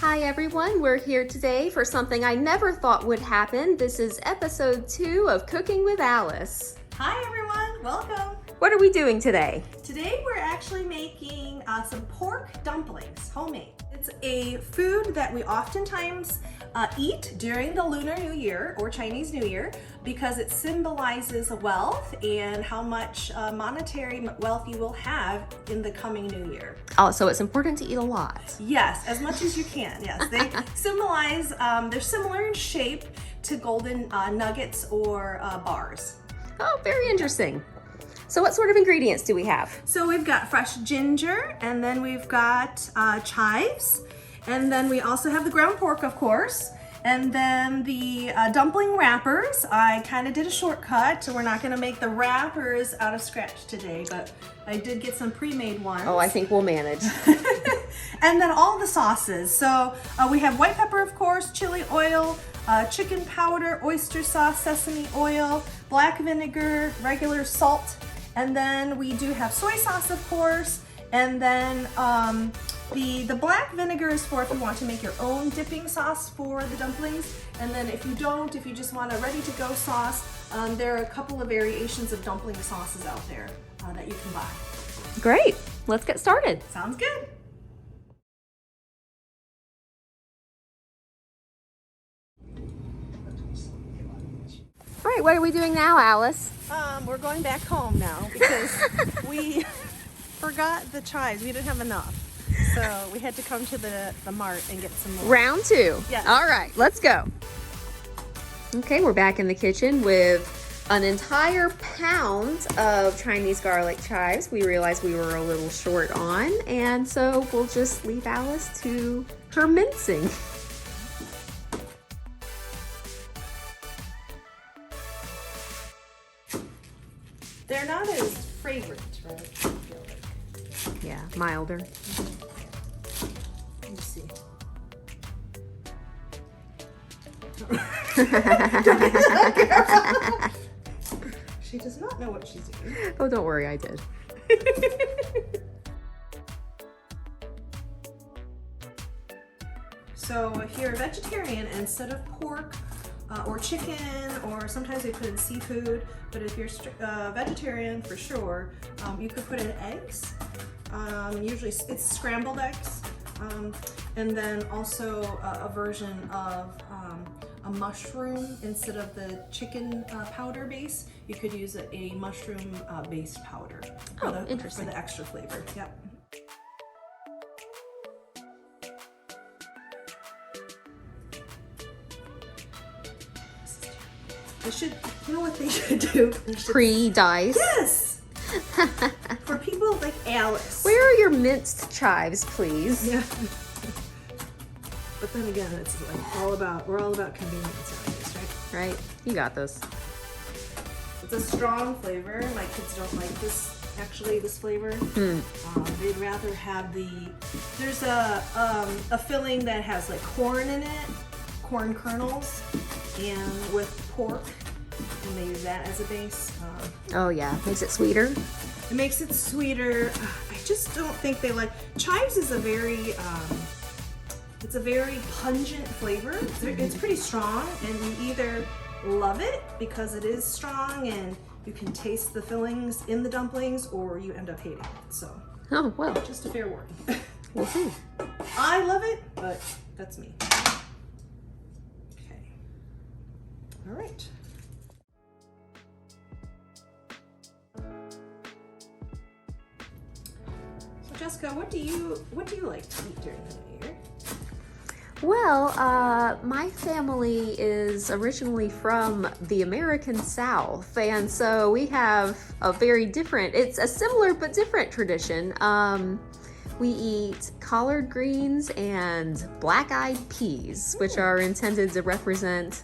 Hi everyone, we're here today for something I never thought would happen. This is episode 2 of Cooking with Alice. Hi everyone, welcome. What are we doing today? Today we're actually making some pork dumplings, homemade. It's a food that we oftentimes eat during the Lunar New Year or Chinese New Year because it symbolizes wealth and how much monetary wealth you will have in the coming new year. Oh, so it's important to eat a lot. Yes, as much as you can, yes. They symbolize, they're similar in shape to golden nuggets or bars. Oh, very interesting. So what sort of ingredients do we have? So we've got fresh ginger, and then we've got chives, and then we also have the ground pork, of course, and then the dumpling wrappers. I kind of did a shortcut, so we're not going to make the wrappers out of scratch today, but I did get some pre-made ones. Oh, I think we'll manage. And then all the sauces. So we have white pepper, of course, chili oil, chicken powder, oyster sauce, sesame oil, black vinegar, regular salt, and then we do have soy sauce, of course, and then the black vinegar is for if you want to make your own dipping sauce for the dumplings, and then if you don't, if you just want a ready-to-go sauce, there are a couple of variations of dumpling sauces out there that you can buy. Great, let's get started. Sounds good. All right, what are we doing now, Alice? We're going back home now because we forgot the chives. We didn't have enough. So we had to come to the mart and get some more. Round 2. Yes. All right, let's go. Okay, we're back in the kitchen with an entire pound of Chinese garlic chives. We realized we were a little short on, and so we'll just leave Alice to her mincing. They're not as fragrant, right? I feel like. Yeah, milder. Let me see. She does not know what she's doing. Oh, don't worry, I did. So if you're a vegetarian, instead of pork or chicken, or sometimes they put in seafood, but if you're vegetarian for sure, you could put in eggs. Usually it's scrambled eggs, and then also a version of a mushroom. Instead of the chicken powder base, you could use a mushroom based powder for interesting. For the extra flavor. Yep. They should, you know what they should do? They should, Pre-dice. yes! For people like Alice. Where are your minced chives, please? Yeah. But then again, it's like we're all about convenience nowadays, right? Right, you got this. It's a strong flavor. My kids don't like this flavor. They'd rather have there's a filling that has like corn in it, corn kernels, and with pork, and they use that as a base. Oh yeah, makes it sweeter. It makes it sweeter. I just don't think they like chives. Is a very it's a very pungent flavor. It's pretty strong, and you either love it because it is strong and you can taste the fillings in the dumplings, or you end up hating it. So, Oh, well, just a fair warning. we'll see. I love it, but that's me. Okay. All right. So Jessica, what do you like to eat during the New Year? Well, my family is originally from the American South, and so we have a very different, it's a similar but different tradition. We eat collard greens and black-eyed peas, which are intended to represent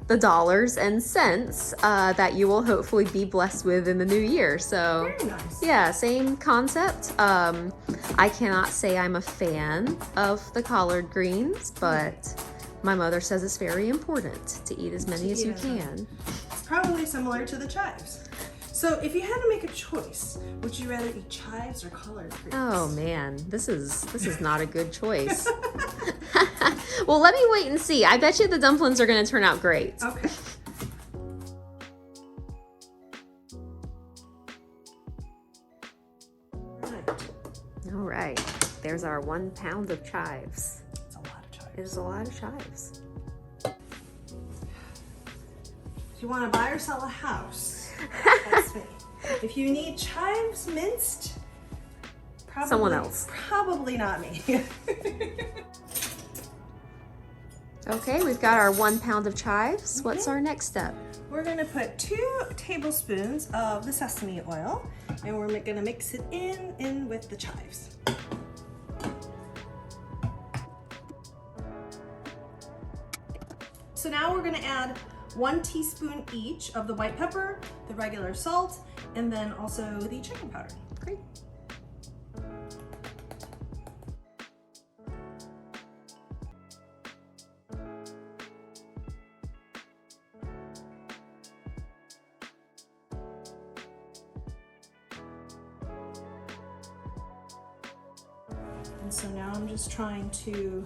the dollars and cents that you will hopefully be blessed with in the new year. So Very nice. yeah, same concept. I cannot say I'm a fan of the collard greens, but my mother says it's very important to eat as many as you can. It's probably similar to the chives. So if you had to make a choice, would you rather eat chives or collard greens? Oh man, this is not a good choice. Well, let me wait and see. I bet you the dumplings are going to turn out great. Okay. All right. There's our 1 pound of chives. It's a lot of chives. It is a lot of chives. If you want to buy or sell a house, that's me. If you need chives minced, probably, someone else. Probably not me. Okay, we've got our 1 pound of chives. What's our next step? We're going to put 2 tablespoons of the sesame oil, and we're going to mix it in with the chives. So now we're going to add 1 teaspoon each of the white pepper, the regular salt, and then also the chicken powder. Great. And so now I'm just trying to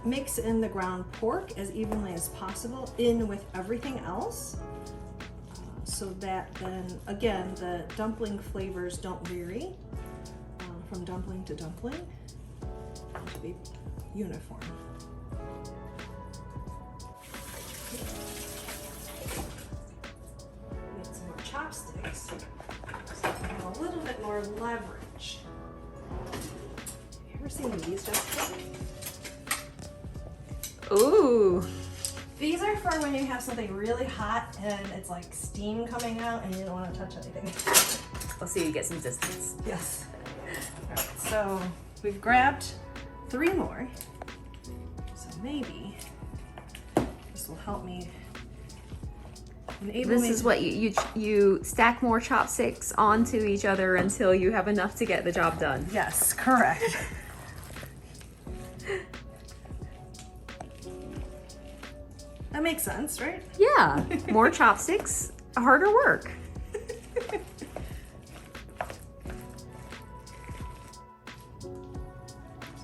mix in the ground pork as evenly as possible in with everything else, so that then, again, the dumpling flavors don't vary from dumpling to dumpling, to be uniform. Need some more chopsticks, so I have a little bit more leverage. Ever seen these, Jessica? Ooh. These are for when you have something really hot and it's like steam coming out and you don't want to touch anything. Let's see you get some distance. Yes. All right, so we've grabbed 3 more. So maybe this will help me enable This me is what you stack more chopsticks onto each other until you have enough to get the job done. Yes, correct. That makes sense, right? Yeah, more chopsticks, harder work.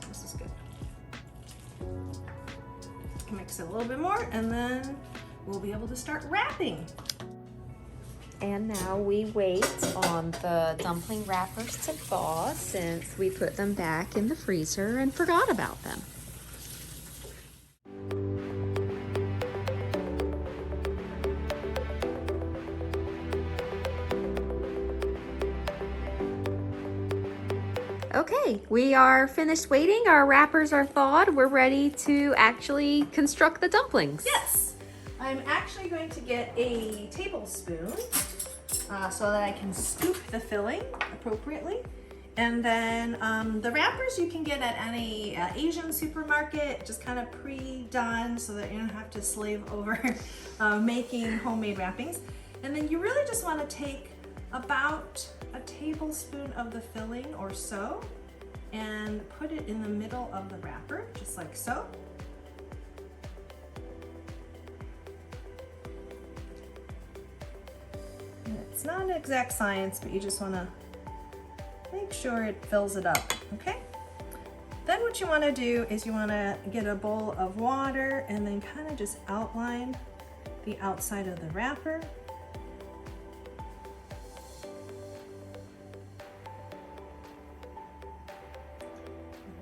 This is good. Mix it a little bit more and then we'll be able to start wrapping. And now we wait on the dumpling wrappers to thaw since we put them back in the freezer and forgot about them. Okay, we are finished waiting. Our wrappers are thawed. We're ready to actually construct the dumplings. Yes, I'm actually going to get a tablespoon so that I can scoop the filling appropriately. And then the wrappers you can get at any Asian supermarket, just kind of pre-done so that you don't have to slave over making homemade wrappings. And then you really just want to take about a tablespoon of the filling or so and put it in the middle of the wrapper, just like so. And it's not an exact science, but you just want to make sure it fills it up, okay? Then what you want to do is you want to get a bowl of water and then kind of just outline the outside of the wrapper.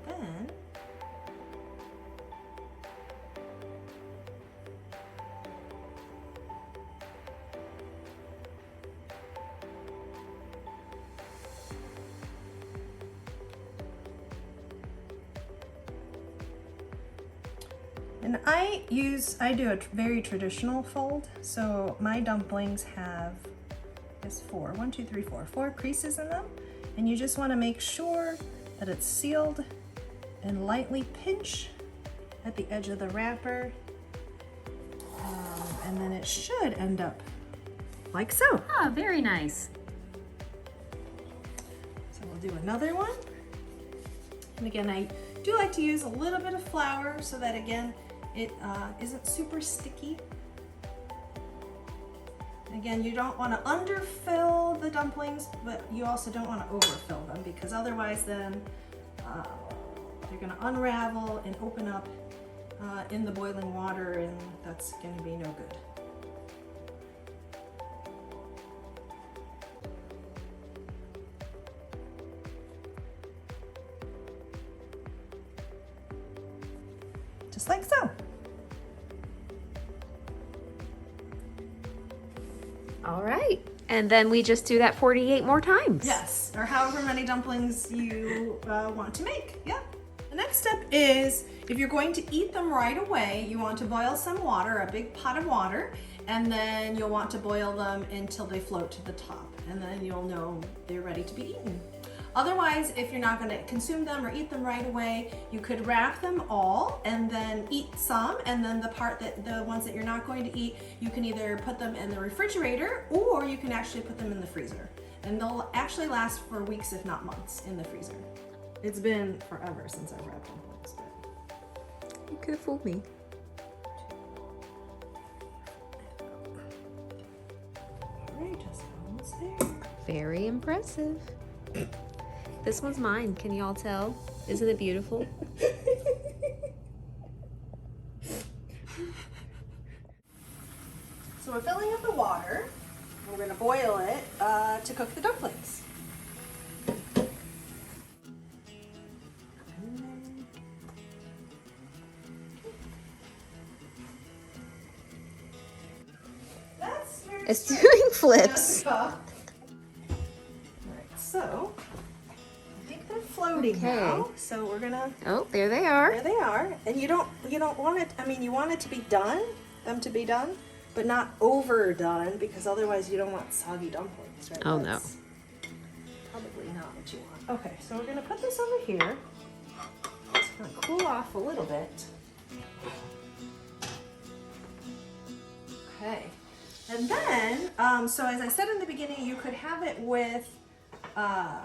And then And I do a very traditional fold. So my dumplings have, four creases in them. And you just want to make sure that it's sealed and lightly pinch at the edge of the wrapper. And then it should end up like so. Ah, very nice. So we'll do another one. And again, I do like to use a little bit of flour so that, again, it isn't super sticky. Again, you don't want to underfill the dumplings, but you also don't want to overfill them because otherwise then They're gonna unravel and open up in the boiling water, and that's gonna be no good. Just like so. All right. And then we just do that 48 more times. Yes, or however many dumplings you want to make. Yeah. The next step is, if you're going to eat them right away, you want to boil some water, a big pot of water, and then you'll want to boil them until they float to the top, and then you'll know they're ready to be eaten. Otherwise, if you're not going to consume them or eat them right away, you could wrap them all and then eat some, and then the ones that you're not going to eat, you can either put them in the refrigerator or you can actually put them in the freezer. And they'll actually last for weeks, if not months, in the freezer. It's been forever since I've wrapped dumplings, but You could have fooled me. all right, just almost there. Very impressive. This one's mine. Can you all tell? Isn't it beautiful? So we're filling up the water. We're going to boil it to cook the dumplings. That's very It's doing flips. All right, so I think they're floating Okay. now. So we're gonna. Oh, there they are. There they are. And you don't want it. I mean, you want it to be done, them to be done, but not overdone, because otherwise you don't want soggy dumplings, right? Oh, That's probably not what you want. Okay, so we're gonna put this over here. It's gonna cool off a little bit. Okay. And then, so as I said in the beginning, you could have it with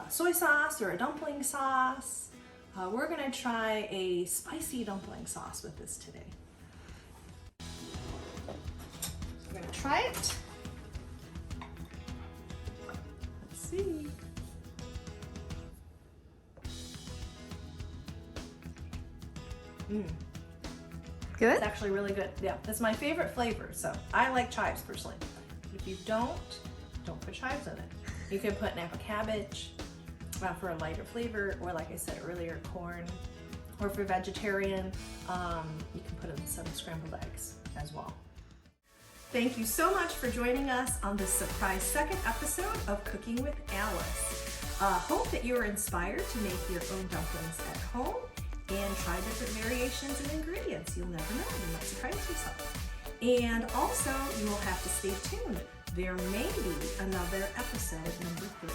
soy sauce or a dumpling sauce. We're gonna try a spicy dumpling sauce with this today. We're gonna try it. Let's see. Good? It's actually really good. Yeah, that's my favorite flavor. So I like chives personally. But if you don't put chives in it. You can put Napa cabbage for a lighter flavor, or like I said earlier, corn. Or for vegetarian, you can put in some scrambled eggs as well. Thank you so much for joining us on this surprise second episode of Cooking with Alice. Hope that you are inspired to make your own dumplings at home and try different variations and ingredients. You'll never know, you might surprise yourself. And also, you will have to stay tuned. There may be another episode number 3.